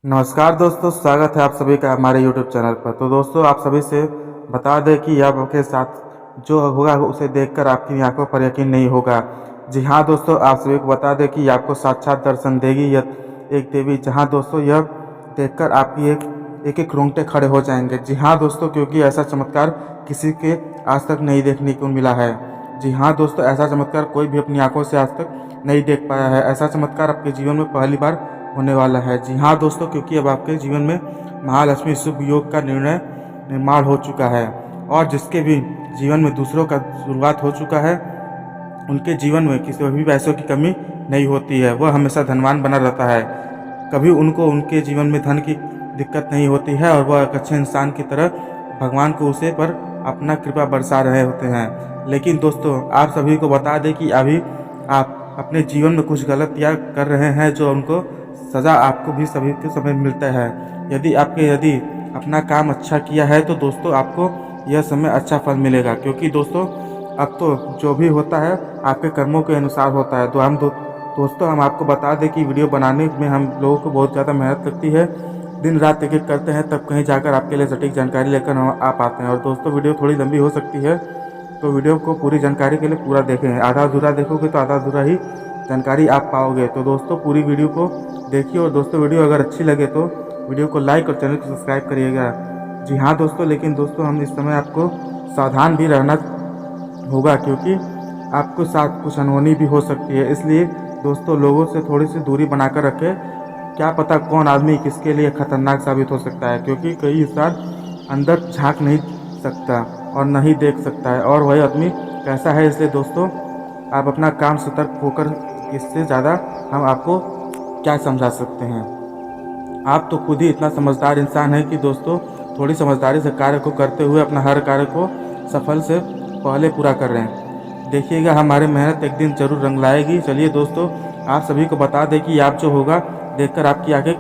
नमस्कार दोस्तों, स्वागत है आप सभी का हमारे YouTube चैनल पर। तो दोस्तों, आप सभी से बता दें कि आपके साथ जो होगा उसे देखकर आपकी आंखों पर यकीन नहीं होगा। जी हाँ दोस्तों, आप सभी को बता दें कि आपको साक्षात दर्शन देगी यह एक देवी, जहाँ दोस्तों यह देखकर आपकी एक एक रोंगटे खड़े हो जाएंगे। जी हाँ दोस्तों, क्योंकि ऐसा चमत्कार किसी के आज तक नहीं देखने को मिला है। जी हाँ दोस्तों, ऐसा चमत्कार कोई भी अपनी आंखों से आज तक नहीं देख पाया है। ऐसा चमत्कार आपके जीवन में पहली बार होने वाला है। जी हाँ दोस्तों, क्योंकि अब आपके जीवन में महालक्ष्मी शुभ योग का निर्माण हो चुका है, और जिसके भी जीवन में दूसरों का शुरुआत हो चुका है, उनके जीवन में किसी भी पैसों की कमी नहीं होती है। वह हमेशा धनवान बना रहता है। कभी उनको उनके जीवन में धन की दिक्कत नहीं होती है, और वह एक अच्छे इंसान की तरह भगवान को उसे पर अपना कृपा बरसा रहे होते हैं। लेकिन दोस्तों, आप सभी को बता दें कि अभी आप अपने जीवन में कुछ गलत या कर रहे हैं, जो उनको सज़ा आपको भी सभी के समय मिलता है। यदि अपना काम अच्छा किया है तो दोस्तों आपको यह समय अच्छा फल मिलेगा, क्योंकि दोस्तों अब तो जो भी होता है आपके कर्मों के अनुसार होता है। तो दोस्तों हम आपको बता दें कि वीडियो बनाने में हम लोगों को बहुत ज़्यादा मेहनत लगती है। दिन रात एक एक करते हैं, तब कहीं जाकर आपके लिए सटीक जानकारी लेकर हम आ पाते हैं। और दोस्तों, वीडियो थोड़ी लंबी हो सकती है, तो वीडियो को पूरी जानकारी के लिए पूरा देखें। आधा अधूरा देखोगे तो आधा अधूरा ही जानकारी आप पाओगे। तो दोस्तों पूरी वीडियो को देखिए, और दोस्तों वीडियो अगर अच्छी लगे तो वीडियो को लाइक और चैनल को सब्सक्राइब करिएगा। जी हाँ दोस्तों, लेकिन दोस्तों हम इस समय आपको सावधान भी रहना होगा, क्योंकि आपको साथ कुछ अनहोनी भी हो सकती है। इसलिए दोस्तों लोगों से थोड़ी सी दूरी बनाकर रखें। क्या पता कौन आदमी किसके लिए खतरनाक साबित हो सकता है, क्योंकि कई इंसान अंदर झांक नहीं सकता और नहीं देख सकता है, और वही आदमी कैसा है। इसलिए दोस्तों आप अपना काम सतर्क होकर, इससे ज़्यादा हम आपको क्या समझा सकते हैं। आप तो खुद ही इतना समझदार इंसान है कि दोस्तों थोड़ी समझदारी से कार्य को करते हुए अपना हर कार्य को सफल से पहले पूरा कर रहे हैं। देखिएगा हमारी मेहनत एक दिन जरूर रंग लाएगी। चलिए दोस्तों, आप सभी को बता दें कि आप जो होगा देखकर आपकी आंखें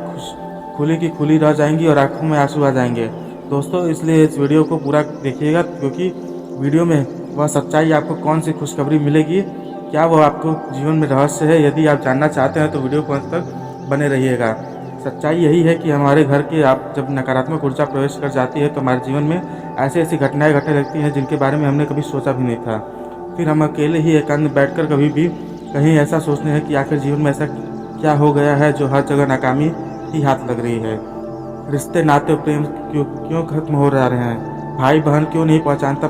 खुली की खुली रह जाएंगी और आंखों में आंसू आ जाएंगे दोस्तों। इसलिए इस वीडियो को पूरा देखिएगा, क्योंकि वीडियो में वह सच्चाई आपको कौन सी खुशखबरी मिलेगी, क्या वो आपको जीवन में रहस्य है। यदि आप जानना चाहते हैं तो वीडियो को अंत तक बने रहिएगा। सच्चाई यही है कि हमारे घर के आप जब नकारात्मक ऊर्जा प्रवेश कर जाती है तो हमारे जीवन में ऐसी ऐसी घटनाएं घटने लगती हैं जिनके बारे में हमने कभी सोचा भी नहीं था। फिर हम अकेले ही एकांत में बैठकर कभी भी कहीं ऐसा सोचते हैं कि आखिर जीवन में ऐसा क्या हो गया है जो हर जगह नाकामी ही हाथ लग रही है। रिश्ते नाते प्रेम क्यों खत्म हो रहे हैं। भाई बहन क्यों नहीं पहचानता,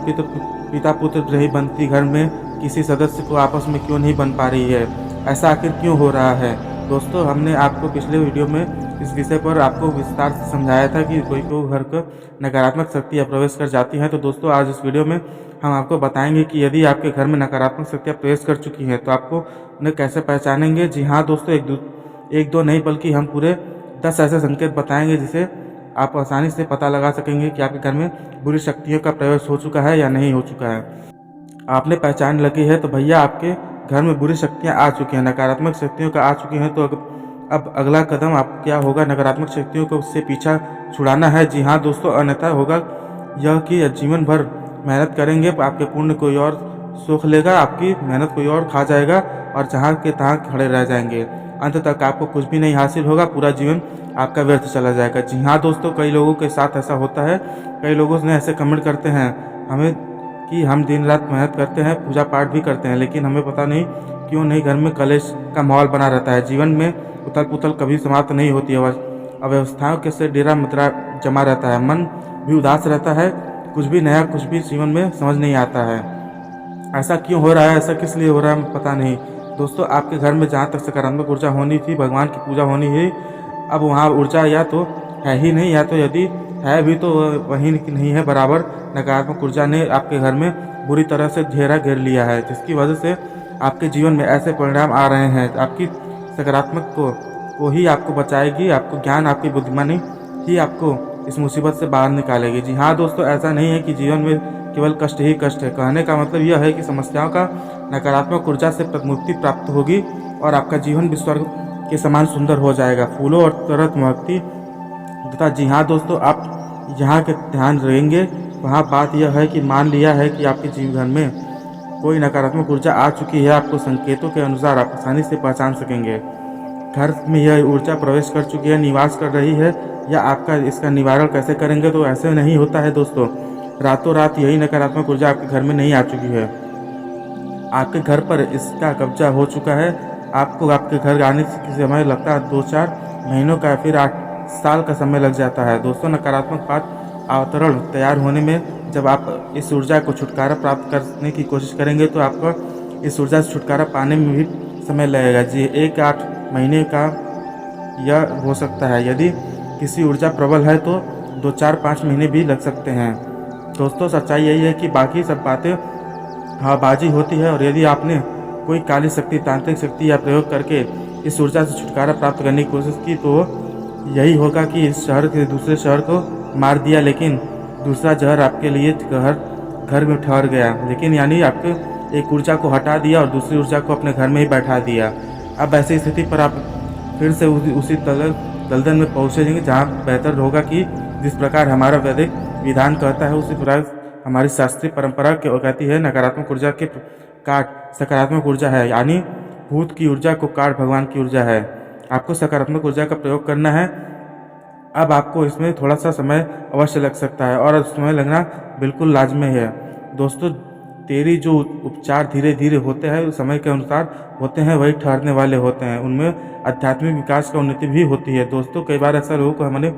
पिता पुत्र नहीं बनती, घर में किसी सदस्य को आपस में क्यों नहीं बन पा रही है। ऐसा आखिर क्यों हो रहा है। दोस्तों हमने आपको पिछले वीडियो में इस विषय पर आपको विस्तार से समझाया था कि कोई घर को नकारात्मक शक्तियाँ प्रवेश कर जाती हैं। तो दोस्तों आज इस वीडियो में हम आपको बताएंगे कि यदि आपके घर में नकारात्मक शक्तियाँ प्रवेश कर चुकी हैं तो आपको उन्हें कैसे पहचानेंगे। जी हाँ दोस्तों, एक दो नहीं बल्कि हम पूरे 10 ऐसे संकेत बताएंगे जिसे आप आसानी से पता लगा सकेंगे कि आपके घर में बुरी शक्तियों का प्रवेश हो चुका है या नहीं हो चुका है। आपने पहचान लगी है तो भैया आपके घर में बुरी शक्तियाँ आ चुकी हैं, नकारात्मक शक्तियों का आ चुकी हैं। तो अब अगला कदम आप क्या होगा, नकारात्मक शक्तियों को उससे पीछा छुड़ाना है। जी हाँ दोस्तों, अन्यथा होगा यह कि जीवन भर मेहनत करेंगे, आपके पुण्य कोई और सोख लेगा, आपकी मेहनत कोई और खा जाएगा, और जहाँ के तहाँ खड़े रह जाएंगे। अंत तक आपको कुछ भी नहीं हासिल होगा, पूरा जीवन आपका व्यर्थ चला जाएगा। जी हाँ दोस्तों, कई लोगों के साथ ऐसा होता है। कई लोगों ने ऐसे कमेंट करते हैं हमें कि हम दिन रात मेहनत करते हैं, पूजा पाठ भी करते हैं, लेकिन हमें पता नहीं क्यों नहीं घर में कलेश का माहौल बना रहता है। जीवन में उथल पुथल कभी समाप्त नहीं होती है। अव्यवस्थाओं के से डेरा मुद्रा जमा रहता है, मन भी उदास रहता है, कुछ भी नया कुछ भी जीवन में समझ नहीं आता है। ऐसा क्यों हो रहा है, ऐसा किस लिए हो रहा है पता नहीं। दोस्तों आपके घर में जहाँ तक सकारात्मक ऊर्जा होनी थी, भगवान की पूजा होनी है, अब वहाँ ऊर्जा या तो है ही नहीं, या तो यदि है भी तो वही नहीं है बराबर। नकारात्मक ऊर्जा ने आपके घर में बुरी तरह से घेरा घेर लिया है, जिसकी वजह से आपके जीवन में ऐसे परिणाम आ रहे हैं। आपकी सकारात्मक को ही आपको बचाएगी, आपको ज्ञान, आपकी बुद्धिमानी ही आपको इस मुसीबत से बाहर निकालेगी। जी हाँ दोस्तों, ऐसा नहीं है कि जीवन में केवल कष्ट ही कष्ट है। कहने का मतलब यह है कि समस्याओं का नकारात्मक ऊर्जा से मुक्ति प्राप्त होगी और आपका जीवन भी स्वर्ग के समान सुंदर हो जाएगा, फूलों और तरह महकती तथा। जी हाँ दोस्तों, आप यहाँ के ध्यान रहेंगे, वहाँ बात यह है कि मान लिया है कि आपके जीवन में कोई नकारात्मक ऊर्जा आ चुकी है। आपको संकेतों के अनुसार आप आसानी से पहचान सकेंगे। घर में यह ऊर्जा प्रवेश कर चुकी है, निवास कर रही है, या आपका इसका निवारण कैसे करेंगे। तो ऐसे नहीं होता है दोस्तों, रातों रात यही नकारात्मक ऊर्जा आपके घर में नहीं आ चुकी है, आपके घर पर इसका कब्जा हो चुका है। आपको आपके घर आने से समय लगता है 2-4 महीनों का, फिर 8 साल का समय लग जाता है दोस्तों। नकारात्मक बात अवतरण तैयार होने में जब आप इस ऊर्जा को छुटकारा प्राप्त करने की कोशिश करेंगे तो आपका इस ऊर्जा से छुटकारा पाने में भी समय लगेगा जी। 1-8 महीने का यह हो सकता है। यदि किसी ऊर्जा प्रबल है तो 2-4-5 महीने भी लग सकते हैं दोस्तों। सच्चाई यही है कि बाकी सब बातें हवाबाजी होती है, और यदि आपने कोई काली शक्ति, तांत्रिक शक्ति या प्रयोग करके इस ऊर्जा से छुटकारा प्राप्त करने की कोशिश की तो यही होगा कि इस शहर के दूसरे शहर को मार दिया, लेकिन दूसरा जहर आपके लिए घर में ठहर गया। लेकिन यानी आपके एक ऊर्जा को हटा दिया और दूसरी ऊर्जा को अपने घर में ही बैठा दिया। अब ऐसी स्थिति पर आप फिर से उसी दलदल में पहुँचेंगे जहाँ बेहतर होगा कि जिस प्रकार हमारा वैदिक विधान कहता है उसी प्रकार हमारी शास्त्रीय परंपरा कहती है नकारात्मक ऊर्जा के काट सकारात्मक ऊर्जा है, यानी भूत की ऊर्जा को काट भगवान की ऊर्जा है। आपको सकारात्मक ऊर्जा का प्रयोग करना है। अब आपको इसमें थोड़ा सा समय अवश्य लग सकता है, और समय लगना बिल्कुल लाजमी है दोस्तों। तेरी जो उपचार धीरे धीरे होते हैं समय के अनुसार होते हैं, वही ठहरने वाले होते हैं, उनमें आध्यात्मिक विकास का उन्नति भी होती है दोस्तों। कई बार ऐसा लोगों को हमने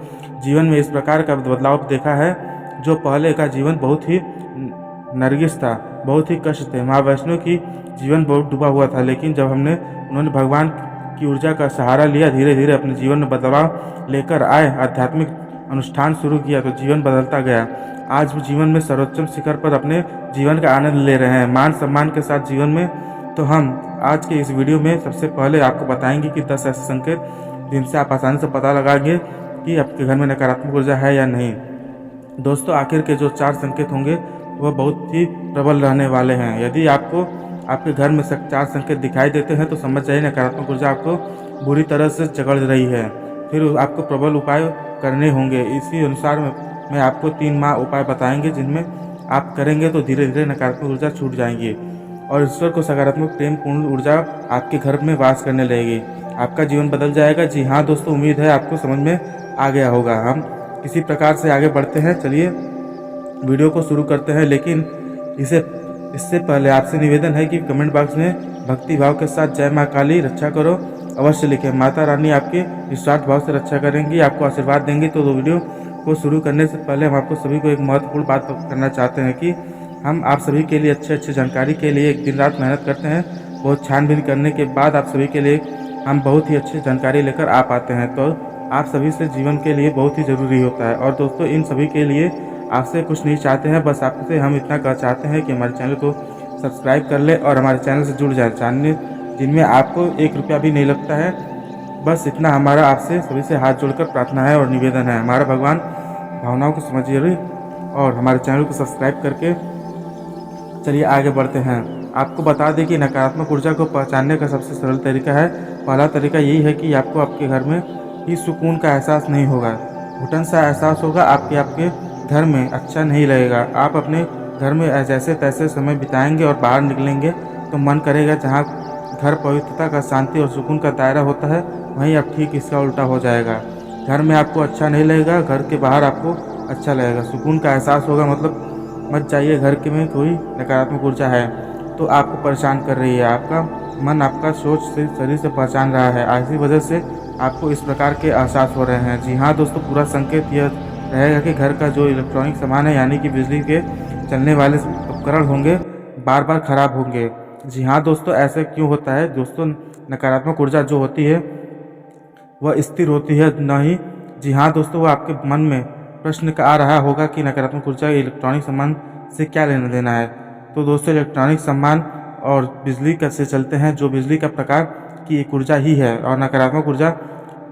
जीवन में इस प्रकार का बदलाव देखा है, जो पहले का जीवन बहुत ही नरगिस था, बहुत ही कष्ट थे। माँ वैष्णो की जीवन बहुत डूबा हुआ था, लेकिन जब उन्होंने भगवान की ऊर्जा का सहारा लिया, धीरे धीरे अपने जीवन में बदलाव लेकर आए, आध्यात्मिक अनुष्ठान शुरू किया तो जीवन बदलता गया। आज भी जीवन में सर्वोच्चम शिखर पर अपने जीवन का आनंद ले रहे हैं, मान सम्मान के साथ जीवन में। तो हम आज के इस वीडियो में सबसे पहले आपको बताएंगे कि 10 ऐसे संकेत जिनसे आप आसानी से पता लगाएंगे कि आपके घर में नकारात्मक ऊर्जा है या नहीं। दोस्तों, आखिर के जो 4 संकेत होंगे वह बहुत ही प्रबल रहने वाले हैं। यदि आपको आपके घर में 4 संकेत दिखाई देते हैं तो समझ जाइए नकारात्मक ऊर्जा आपको बुरी तरह से जकड़ रही है। फिर आपको प्रबल उपाय करने होंगे। इसी अनुसार मैं आपको 3 माह उपाय बताएंगे, जिनमें आप करेंगे तो धीरे धीरे नकारात्मक ऊर्जा छूट जाएंगी और ईश्वर को सकारात्मक प्रेम पूर्ण ऊर्जा आपके घर में वास करने लगेगी। आपका जीवन बदल जाएगा। जी हाँ दोस्तों, उम्मीद है आपको समझ में आ गया होगा। हम किसी प्रकार से आगे बढ़ते हैं। चलिए वीडियो को शुरू करते हैं, लेकिन इससे पहले आपसे निवेदन है कि कमेंट बॉक्स में भक्ति भाव के साथ जय माँ काली रक्षा करो अवश्य लिखें। माता रानी आपकी निस्वार्थ भाव से रक्षा करेंगी, आपको आशीर्वाद देंगी। तो वीडियो को शुरू करने से पहले हम आपको सभी को एक महत्वपूर्ण बात करना चाहते हैं कि हम आप सभी के लिए अच्छे जानकारी के लिए एक दिन रात मेहनत करते हैं। बहुत छानबीन करने के बाद आप सभी के लिए हम बहुत ही अच्छी जानकारी लेकर आ पाते हैं। तो आप सभी से जीवन के लिए बहुत ही ज़रूरी होता है। और दोस्तों, इन सभी के लिए आपसे कुछ नहीं चाहते हैं, बस आपसे हम इतना कर चाहते हैं कि हमारे चैनल को सब्सक्राइब कर ले और हमारे चैनल से जुड़ जाए, जानने जिनमें आपको 1 रुपया भी नहीं लगता है। बस इतना हमारा आपसे सभी से हाथ जोड़कर प्रार्थना है और निवेदन है। हमारा भगवान भावनाओं को समझिए और हमारे चैनल को सब्सक्राइब करके चलिए आगे बढ़ते हैं। आपको बता दें कि नकारात्मक ऊर्जा को पहचानने का सबसे सरल तरीका है। पहला तरीका यही है कि आपको आपके घर में ही सुकून का एहसास नहीं होगा, घुटन सा एहसास होगा। आपके घर में अच्छा नहीं लगेगा। आप अपने घर में जैसे तैसे समय बिताएंगे और बाहर निकलेंगे तो मन करेगा जहाँ घर पवित्रता का, शांति और सुकून का दायरा होता है, वहीं अब ठीक इसका उल्टा हो जाएगा। घर में आपको अच्छा नहीं लगेगा, घर के बाहर आपको अच्छा लगेगा, सुकून का एहसास होगा। मतलब मत जाइए घर के में कोई नकारात्मक ऊर्जा है तो आपको परेशान कर रही है, आपका मन आपका सोच से शरीर से पहचान रहा है, इसी वजह से आपको इस प्रकार के एहसास हो रहे हैं। जी हाँ दोस्तों, पूरा संकेत यह रहेगा कि घर का जो इलेक्ट्रॉनिक सामान है, यानी कि बिजली के चलने वाले उपकरण होंगे, बार बार खराब होंगे। जी हाँ दोस्तों, ऐसे क्यों होता है दोस्तों? नकारात्मक ऊर्जा जो होती है वह स्थिर होती है नहीं। जी हाँ दोस्तों, वह आपके मन में प्रश्न आ रहा होगा कि नकारात्मक ऊर्जा इलेक्ट्रॉनिक सामान से क्या लेना देना है। तो दोस्तों, इलेक्ट्रॉनिक सामान और बिजली कैसे चलते हैं, जो बिजली का प्रकार की एक ऊर्जा ही है, और नकारात्मक ऊर्जा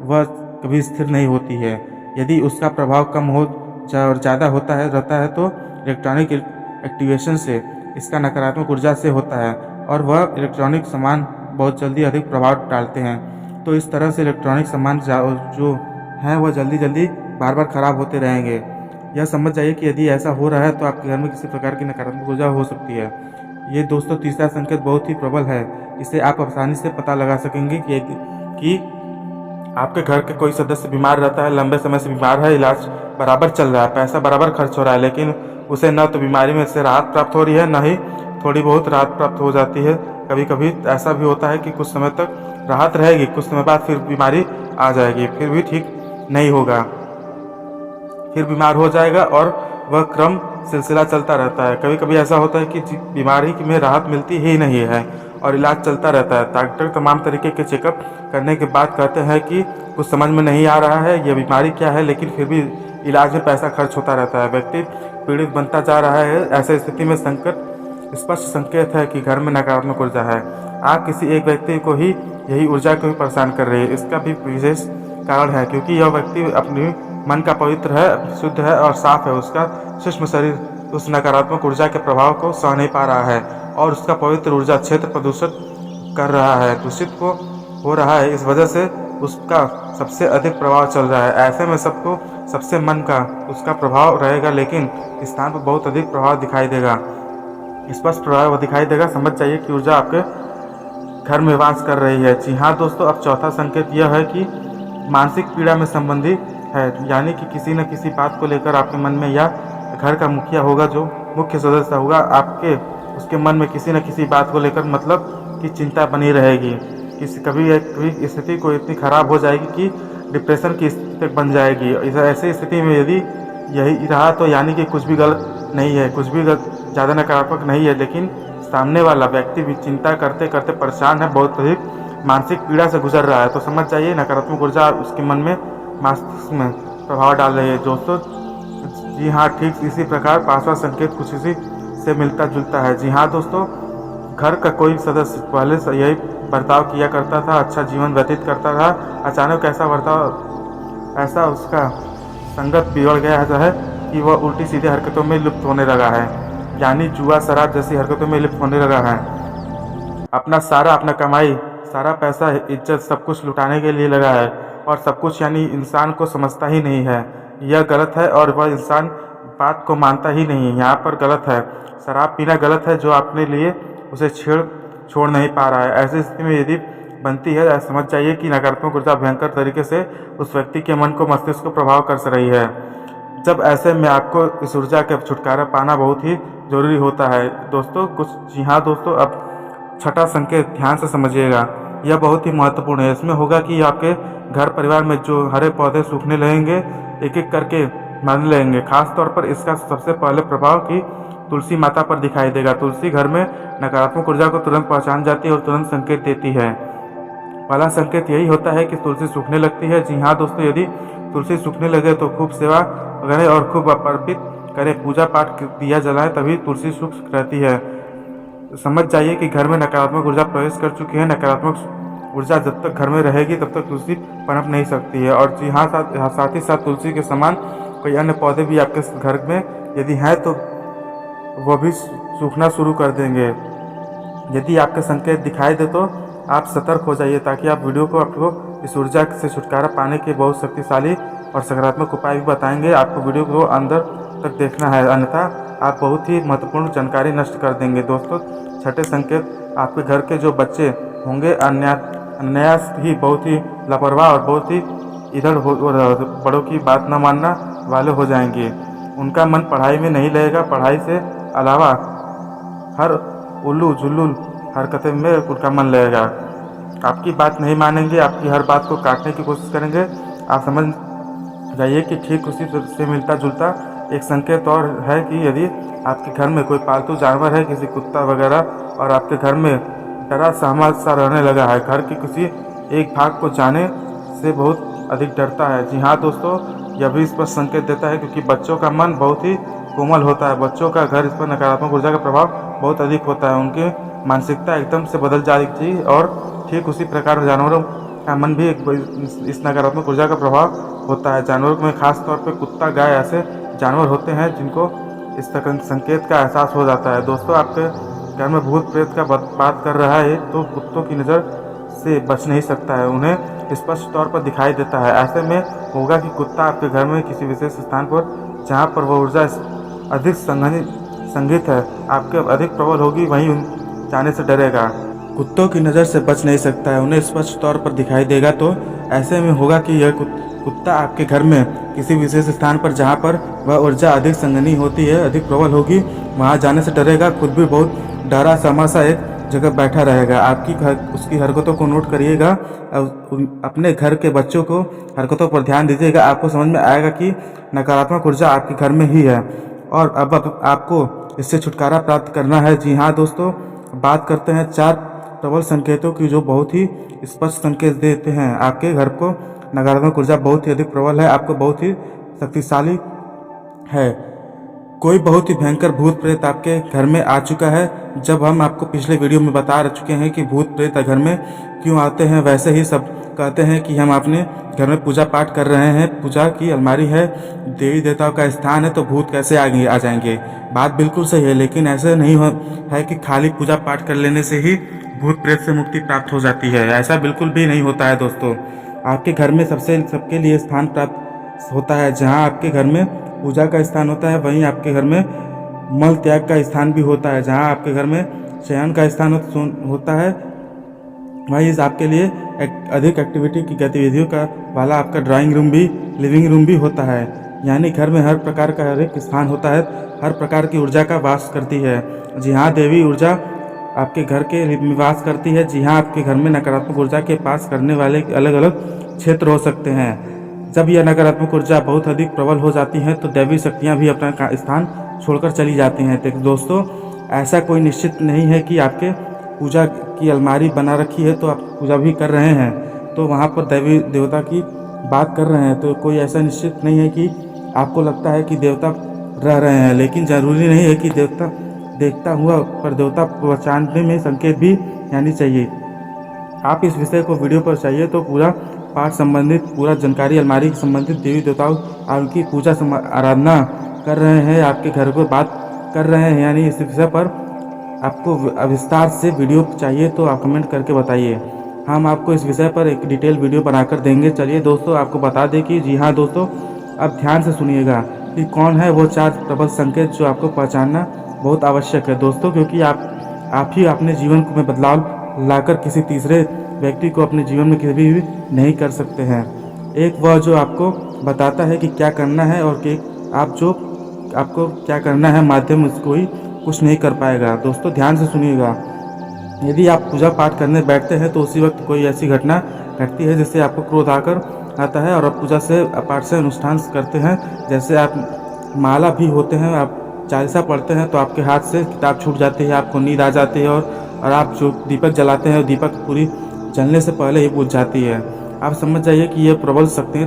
वह कभी स्थिर नहीं होती है। यदि उसका प्रभाव कम हो और ज़्यादा रहता है तो इलेक्ट्रॉनिक एक्टिवेशन से इसका नकारात्मक ऊर्जा से होता है, और वह इलेक्ट्रॉनिक सामान बहुत जल्दी अधिक प्रभाव डालते हैं। तो इस तरह से इलेक्ट्रॉनिक सामान जो हैं वह जल्दी बार बार ख़राब होते रहेंगे। यह समझ जाइए कि यदि ऐसा हो रहा है तो आपके घर में किसी प्रकार की नकारात्मक ऊर्जा हो सकती है। ये दोस्तों तीसरा संकेत बहुत ही प्रबल है, इसे आप आसानी से पता लगा सकेंगे कि आपके घर के कोई सदस्य बीमार रहता है, लंबे समय से बीमार है, इलाज बराबर चल रहा है, पैसा बराबर खर्च हो रहा है, लेकिन उसे न तो बीमारी में से राहत प्राप्त हो रही है, न ही थोड़ी बहुत राहत प्राप्त हो जाती है। कभी कभी ऐसा भी होता है कि कुछ समय तक राहत रहेगी, कुछ समय बाद फिर बीमारी आ जाएगी, फिर भी ठीक नहीं होगा, फिर बीमार हो जाएगा और वह क्रम सिलसिला चलता रहता है। कभी कभी ऐसा होता है कि बीमारी में राहत मिलती ही नहीं है और इलाज चलता रहता है। डॉक्टर तमाम तरीके के चेकअप करने के बाद कहते हैं कि कुछ समझ में नहीं आ रहा है, यह बीमारी क्या है, लेकिन फिर भी इलाज में पैसा खर्च होता रहता है। व्यक्ति पीड़ित बनता जा रहा है। ऐसे स्थिति में संकट स्पष्ट संकेत है कि घर में नकारात्मक ऊर्जा है। आग किसी एक व्यक्ति को ही यही ऊर्जा को भी परेशान कर रही है। इसका भी विशेष कारण है, क्योंकि यह व्यक्ति अपने मन का पवित्र है, शुद्ध है और साफ है। उसका सूक्ष्म शरीर उस नकारात्मक ऊर्जा के प्रभाव को सह नहीं पा रहा है और उसका पवित्र ऊर्जा क्षेत्र प्रदूषित कर रहा है, दूषित को हो रहा है। इस वजह से उसका सबसे अधिक प्रभाव चल रहा है। ऐसे में सबको सबसे मन का उसका प्रभाव रहेगा, लेकिन स्थान पर बहुत अधिक प्रभाव दिखाई देगा, स्पष्ट प्रभाव दिखाई देगा। समझ जाइए कि ऊर्जा आपके घर में वास कर रही है। जी हाँ दोस्तों, अब चौथा संकेत यह है कि मानसिक पीड़ा में संबंधी है, यानी कि किसी न किसी बात को लेकर आपके मन में, या घर का मुखिया होगा, जो मुख्य सदस्य होगा आपके, उसके मन में किसी न किसी बात को लेकर मतलब कि चिंता बनी रहेगी। कभी स्थिति को इतनी खराब हो जाएगी कि डिप्रेशन की स्थिति तक बन जाएगी। ऐसी स्थिति में यदि यही रहा तो यानी कि कुछ भी गलत नहीं है, कुछ भी ज़्यादा नकारात्मक नहीं है, लेकिन सामने वाला व्यक्ति भी चिंता करते करते परेशान है, बहुत अधिक मानसिक पीड़ा से गुजर रहा है। तो समझ जाइए नकारात्मक ऊर्जा उसके मन में, मस्तिष्क में प्रभाव डाल रही है दोस्तों। जी हाँ, ठीक इसी प्रकार पांचवा संकेत कुछ इसी से मिलता जुलता है। जी हाँ दोस्तों, घर का कोई सदस्य पहले से यही बर्ताव किया करता था, अच्छा जीवन व्यतीत करता था, अचानक ऐसा उसका संगत बिगड़ गया है कि वह उल्टी सीधी हरकतों में लिप्त होने लगा है, यानी जुआ शराब जैसी हरकतों में लिप्त होने लगा है। अपना कमाई, सारा पैसा, इज्जत सब कुछ लुटाने के लिए लगा है, और सब कुछ यानी इंसान को समझता ही नहीं है। यह गलत है और वह इंसान बात को मानता ही नहीं है। यहाँ पर गलत है, शराब पीना गलत है, जो आपने लिए उसे छोड़ नहीं पा रहा है। ऐसी स्थिति में यदि बनती है, समझ जाइए कि नकारात्मक ऊर्जा भयंकर तरीके से उस व्यक्ति के मन को, मस्तिष्क को प्रभाव कर रही है। जब ऐसे में आपको इस ऊर्जा का छुटकारा पाना बहुत ही जरूरी होता है दोस्तों। जी हाँ दोस्तों, अब छठा संकेत ध्यान से समझिएगा, यह बहुत ही महत्वपूर्ण है। इसमें होगा कि आपके घर परिवार में जो हरे पौधे सूखने लगेंगे, एक एक करके मरने लगेंगे। खास तौर पर इसका सबसे पहले प्रभाव की तुलसी माता पर दिखाई देगा। तुलसी घर में नकारात्मक ऊर्जा को तुरंत पहचान जाती है और तुरंत संकेत देती है। पहला संकेत यही होता है कि तुलसी सूखने लगती है। जी हाँ दोस्तों, यदि तुलसी सूखने लगे तो खूब सेवा करें और खूब अर्पित करें, पूजा पाठ दिया जलाएं, तभी तुलसी सूख रहती है। समझ जाइए कि घर में नकारात्मक ऊर्जा प्रवेश कर चुकी है। नकारात्मक ऊर्जा जब तक घर में रहेगी तब तक तुलसी पनप नहीं सकती है। और जी हाँ, साथ ही साथ तुलसी के समान कोई अन्य पौधे भी आपके घर में यदि हैं तो वह भी सूखना शुरू कर देंगे। यदि आपके संकेत दिखाई दे तो आप सतर्क हो जाइए, ताकि आप वीडियो को आपको इस ऊर्जा से छुटकारा पाने के बहुत शक्तिशाली और सकारात्मक उपाय भी बताएंगे। आपको वीडियो को अंदर तक देखना है, अन्यथा आप बहुत ही महत्वपूर्ण जानकारी नष्ट कर देंगे। दोस्तों, छठे संकेत, आपके घर के जो बच्चे होंगे अन्यास ही बहुत ही लापरवाह और बहुत ही इधर बड़ों की बात न मानना वाले हो जाएंगे। उनका मन पढ़ाई में नहीं लगेगा, पढ़ाई से अलावा हर उल्लू जुल्लू हरकतें में उनका मन लगेगा। आपकी बात नहीं मानेंगे, आपकी हर बात को काटने की कोशिश करेंगे। आप समझ जाइए कि ठीक उसी से मिलता जुलता एक संकेत और है कि यदि आपके घर में कोई पालतू जानवर है, किसी कुत्ता वगैरह, और आपके घर में डरा सहमा सा रहने लगा है, घर के किसी एक भाग को जाने से बहुत अधिक डरता है। जी हाँ दोस्तों, यह भी स्पष्ट संकेत देता है, क्योंकि बच्चों का मन बहुत ही कोमल होता है। बच्चों का घर, इस पर नकारात्मक ऊर्जा का प्रभाव बहुत अधिक होता है। उनकी मानसिकता एकदम से बदल जाएगी, और ठीक उसी प्रकार जानवरों का मन भी इस नकारात्मक ऊर्जा का प्रभाव होता है। जानवरों में खास तौर पर कुत्ता, गाय ऐसे जानवर होते हैं जिनको इस संकेत का एहसास हो जाता है। दोस्तों, आपके घर में भूत प्रेत का बात कर रहा है तो कुत्तों की नज़र से बच नहीं सकता है, उन्हें स्पष्ट तौर पर दिखाई देता है। ऐसे में होगा कि कुत्ता आपके घर में किसी विशेष स्थान पर, जहाँ पर वह ऊर्जा अधिक संगीत है, आपके अधिक प्रबल होगी, वहीं जाने से डरेगा। कुत्तों की नज़र से बच नहीं सकता है, उन्हें स्पष्ट तौर पर दिखाई देगा। तो ऐसे में होगा कि यह कुत्ता आपके घर में किसी विशेष स्थान पर जहाँ पर वह ऊर्जा अधिक संगनी होती है, अधिक प्रबल होगी, वहाँ जाने से डरेगा। खुद भी बहुत डरा सहमा सा एक जगह बैठा रहेगा। आपकी उसकी हरकतों को नोट करिएगा और अपने घर के बच्चों को हरकतों पर ध्यान दीजिएगा। आपको समझ में आएगा कि नकारात्मक ऊर्जा आपके घर में ही है और अब आपको इससे छुटकारा प्राप्त करना है। जी हाँ दोस्तों, बात करते हैं 4 प्रबल संकेतों की जो बहुत ही स्पष्ट संकेत देते हैं आपके घर को नकारात्मक ऊर्जा बहुत ही अधिक प्रबल है, आपको बहुत ही शक्तिशाली है। कोई बहुत ही भयंकर भूत प्रेत आपके घर में आ चुका है। जब हम आपको पिछले वीडियो में बता चुके हैं कि भूत प्रेत घर में क्यों आते हैं, वैसे ही सब कहते हैं कि हम अपने घर में पूजा पाठ कर रहे हैं, पूजा की अलमारी है, देवी देवताओं का स्थान है, तो भूत कैसे आ जाएंगे। बात बिल्कुल सही है, लेकिन ऐसे नहीं है कि खाली पूजा पाठ कर लेने से ही भूत प्रेत से मुक्ति प्राप्त हो जाती है। ऐसा बिल्कुल भी नहीं होता है दोस्तों। आपके घर में सबके लिए स्थान प्राप्त होता है। जहाँ आपके घर में पूजा का स्थान होता है, वहीं आपके घर में मल त्याग का स्थान भी होता है। जहाँ आपके घर में शयन का स्थान होता है, वहीं आपके लिए अधिक एक्टिविटी की गतिविधियों का वाला आपका ड्राइंग रूम भी, लिविंग रूम भी होता है। यानी घर में हर प्रकार का हर एक स्थान होता है, हर प्रकार की ऊर्जा का वास करती है। जी हाँ, देवी ऊर्जा आपके घर के निवास करती है। जी हाँ, आपके घर में नकारात्मक ऊर्जा के पास करने वाले अलग अलग क्षेत्र हो सकते हैं। जब यह नकारात्मक ऊर्जा बहुत अधिक प्रबल हो जाती है तो दैवी शक्तियाँ भी अपना स्थान छोड़कर चली जाती हैं। तो दोस्तों, ऐसा कोई निश्चित नहीं है कि आपके पूजा की अलमारी बना रखी है तो आप पूजा भी कर रहे हैं तो वहाँ पर देवी देवता की बात कर रहे हैं, तो कोई ऐसा निश्चित नहीं है कि आपको लगता है कि देवता रह रहे हैं। लेकिन ज़रूरी नहीं है कि देवता देखता हुआ पर देवता पहचानने में संकेत भी आनी चाहिए। आप इस विषय को वीडियो पर चाहिए तो पूरा पाठ संबंधित पूरा जानकारी अलमारी से संबंधित देवी देवताओं उनकी पूजा आराधना कर रहे हैं, आपके घर को बात कर रहे हैं, यानी इस विषय पर आपको विस्तार से वीडियो चाहिए तो आप कमेंट करके बताइए, हम आपको इस विषय पर एक डिटेल वीडियो बनाकर देंगे। चलिए दोस्तों, आपको बता दें कि जी हाँ दोस्तों, अब ध्यान से सुनिएगा कि कौन है वो 4 प्रबल संकेत जो आपको पहचानना बहुत आवश्यक है दोस्तों, क्योंकि आप ही अपने जीवन में बदलाव लाकर किसी तीसरे व्यक्ति को अपने जीवन में कभी भी नहीं कर सकते हैं। एक वह जो आपको बताता है कि क्या करना है और कि आपको क्या करना है, माध्यम कोई कुछ नहीं कर पाएगा। दोस्तों ध्यान से सुनिएगा, यदि आप पूजा पाठ करने बैठते हैं तो उसी वक्त कोई ऐसी घटना घटती है जिससे आपको क्रोध आता है और आप पूजा से पाठ से अनुष्ठान करते हैं। जैसे आप माला भी होते हैं, आप चालीसा पढ़ते हैं तो आपके हाथ से किताब छूट जाती है, आपको नींद आ जाती है और आप जो दीपक जलाते हैं दीपक पूरी जलने से पहले ही बुझ जाती है। आप समझ जाइए कि यह प्रबल शक्ति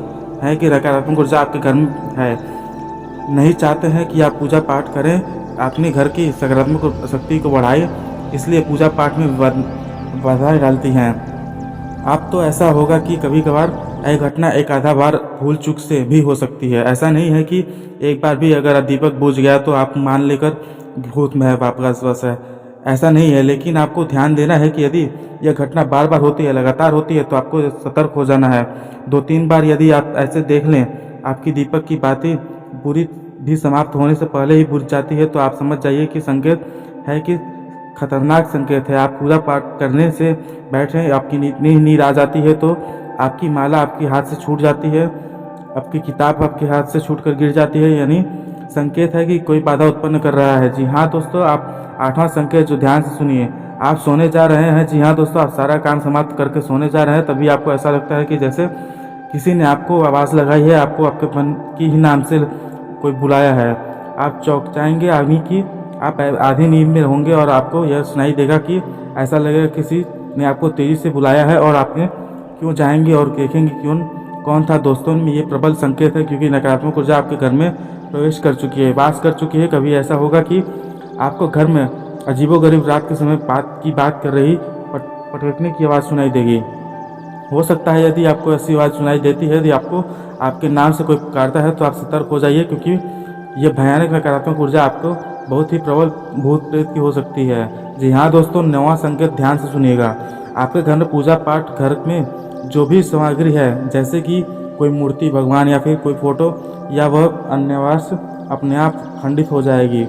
है कि नकारात्मक ऊर्जा आपके घर में है। नहीं चाहते हैं कि आप पूजा पाठ करें, अपने घर की सकारात्मक शक्ति को बढ़ाए, इसलिए पूजा पाठ में बाधाएं डालती हैं। आप तो ऐसा होगा कि कभी कभार यह घटना एक आधा बार भूल चूक से भी हो सकती है। ऐसा नहीं है कि एक बार भी अगर दीपक बुझ गया तो आप मान लेकर भूत में है, वापस बस है, ऐसा नहीं है। लेकिन आपको ध्यान देना है कि यदि यह घटना बार बार होती है, लगातार होती है, तो आपको सतर्क हो जाना है। 2-3 बार यदि आप ऐसे देख लें आपकी दीपक की बातें पूरी भी समाप्त होने से पहले ही बुझ जाती है, तो आप समझ जाइए कि संकेत है कि खतरनाक संकेत है। आप पूजा पाठ करने से बैठे, आपकी नींद आ जाती है तो आपकी माला आपके हाथ से छूट जाती है, आपकी किताब आपके हाथ से छूट कर गिर जाती है, यानी संकेत है कि कोई बाधा उत्पन्न कर रहा है। जी हाँ दोस्तों, आप 8वां संकेत जो ध्यान से सुनिए, आप सोने जा रहे हैं। जी हाँ दोस्तों, आप सारा काम समाप्त करके सोने जा रहे हैं, तभी आपको ऐसा लगता है कि जैसे किसी ने आपको आवाज़ लगाई है, आपको आपके मन की ही नाम से कोई बुलाया है। आप चौंक जाएंगे आदमी की, आप आधी नींद में होंगे और आपको यह सुनाई देगा कि ऐसा लगेगा किसी ने आपको तेज़ी से बुलाया है और आपने क्यों जाएंगे और देखेंगे कौन था। दोस्तों में ये प्रबल संकेत है, क्योंकि नकारात्मक ऊर्जा आपके घर में प्रवेश कर चुकी है, वास कर चुकी है। कभी ऐसा होगा कि आपको घर में अजीबोगरीब रात के समय बात कर रही पटकने की आवाज़ सुनाई देगी। हो सकता है यदि आपको ऐसी आवाज़ सुनाई देती है, यदि आपको आपके नाम से कोई पुकारता है, तो आप सतर्क हो जाइए, क्योंकि यह भयानक नकारात्मक ऊर्जा आपको बहुत ही प्रबल भूत प्रेत की हो सकती है। जी हाँ दोस्तों, 9वां संकेत ध्यान से सुनिएगा। आपके घर में पूजा पाठ घर में जो भी सामग्री है, जैसे कि कोई मूर्ति, भगवान या फिर कोई फोटो, या वह अन्यवास अपने आप खंडित हो जाएगी।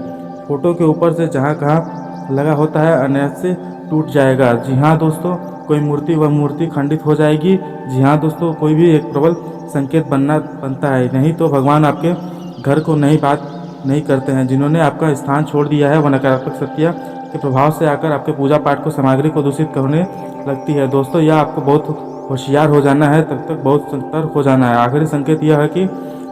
फोटो के ऊपर से जहाँ कहाँ लगा होता है अनायास से टूट जाएगा। जी हाँ दोस्तों, कोई मूर्ति, वह मूर्ति खंडित हो जाएगी। जी हाँ दोस्तों, कोई भी एक प्रबल संकेत बनता है, नहीं तो भगवान आपके घर को नई बात नहीं करते हैं। जिन्होंने आपका स्थान छोड़ दिया है वह नकारात्मक शक्तियाँ के प्रभाव से आकर आपके पूजा पाठ को, सामग्री को दूषित करने लगती है। दोस्तों यह आपको बहुत होशियार हो जाना है, तब तक बहुत सतर्क हो जाना है। आखिरी संकेत यह है कि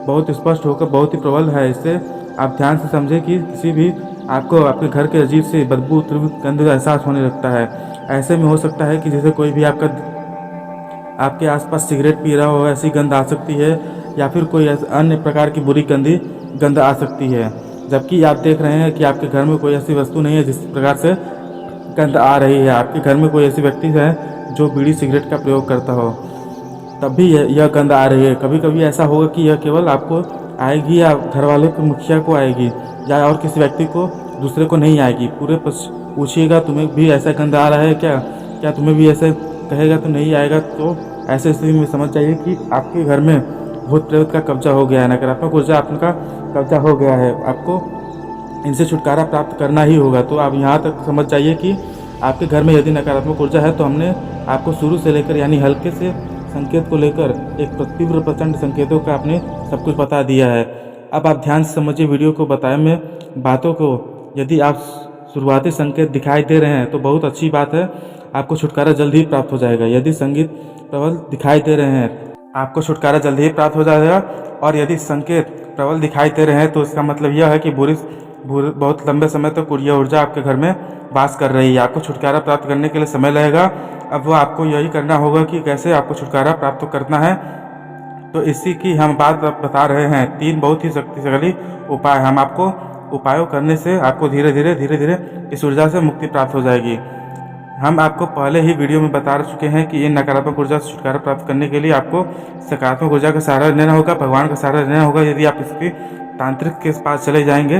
बहुत स्पष्ट होकर बहुत ही प्रबल है। इससे आप ध्यान से समझें कि किसी भी आपको आपके घर के अजीब से बदबू, तीव्र गंध का एहसास होने लगता है। ऐसे में हो सकता है कि जैसे कोई भी आपके आसपास सिगरेट पी रहा हो, ऐसी गंध आ सकती है, या फिर कोई अन्य प्रकार की बुरी गंध आ सकती है। जबकि आप देख रहे हैं कि आपके घर में कोई ऐसी वस्तु नहीं है जिस प्रकार से गंध आ रही है। आपके घर में कोई ऐसी व्यक्ति है जो बीड़ी सिगरेट का प्रयोग करता हो, तब भी यह गंध आ रही है। कभी कभी ऐसा होगा कि यह केवल आपको आएगी या घर वाले के मुखिया को आएगी, या और किसी व्यक्ति को, दूसरे को नहीं आएगी। पूरे पूछिएगा तुम्हें भी ऐसा गंध आ रहा है क्या तुम्हें भी ऐसे कहेगा तो नहीं आएगा। तो ऐसे स्थिति में समझ जाइए कि आपके घर में भूत प्रेत का कब्जा हो गया है, नकारात्मक ऊर्जा आपका कब्जा हो गया है। आपको इनसे छुटकारा प्राप्त करना ही होगा। तो आप यहाँ तक समझ जाइए कि आपके घर में यदि नकारात्मक ऊर्जा है तो हमने आपको शुरू से लेकर, यानी हल्के से संकेत को लेकर एक तीव्र प्रचंड संकेतों का आपने सब कुछ बता दिया है। अब आप ध्यान से समझिए वीडियो को, बताए में बातों को। यदि आप शुरुआती संकेत दिखाई दे रहे हैं तो बहुत अच्छी बात है, आपको छुटकारा जल्द ही प्राप्त हो जाएगा। यदि संगीत प्रबल दिखाई दे रहे हैं आपको छुटकारा जल्द ही प्राप्त हो जाएगा। और यदि संकेत प्रबल दिखाई दे रहे हैं तो इसका मतलब यह है कि बहुत लंबे समय तक यह ऊर्जा आपके घर में वास कर रही है। आपको छुटकारा प्राप्त करने के लिए समय लगेगा। अब वो आपको यही करना होगा कि कैसे आपको छुटकारा प्राप्त करना है। तो इसी की हम बात बता रहे हैं। 3 बहुत ही शक्तिशाली उपाय, हम आपको उपायों करने से आपको धीरे धीरे इस ऊर्जा से मुक्ति प्राप्त हो जाएगी। हम आपको पहले ही वीडियो में बता चुके हैं कि इन नकारात्मक ऊर्जा से छुटकारा प्राप्त करने के लिए आपको सकारात्मक ऊर्जा का सहारा लेना होगा, भगवान का सहारा लेना होगा। यदि आप इसकी तांत्रिक के पास चले जाएंगे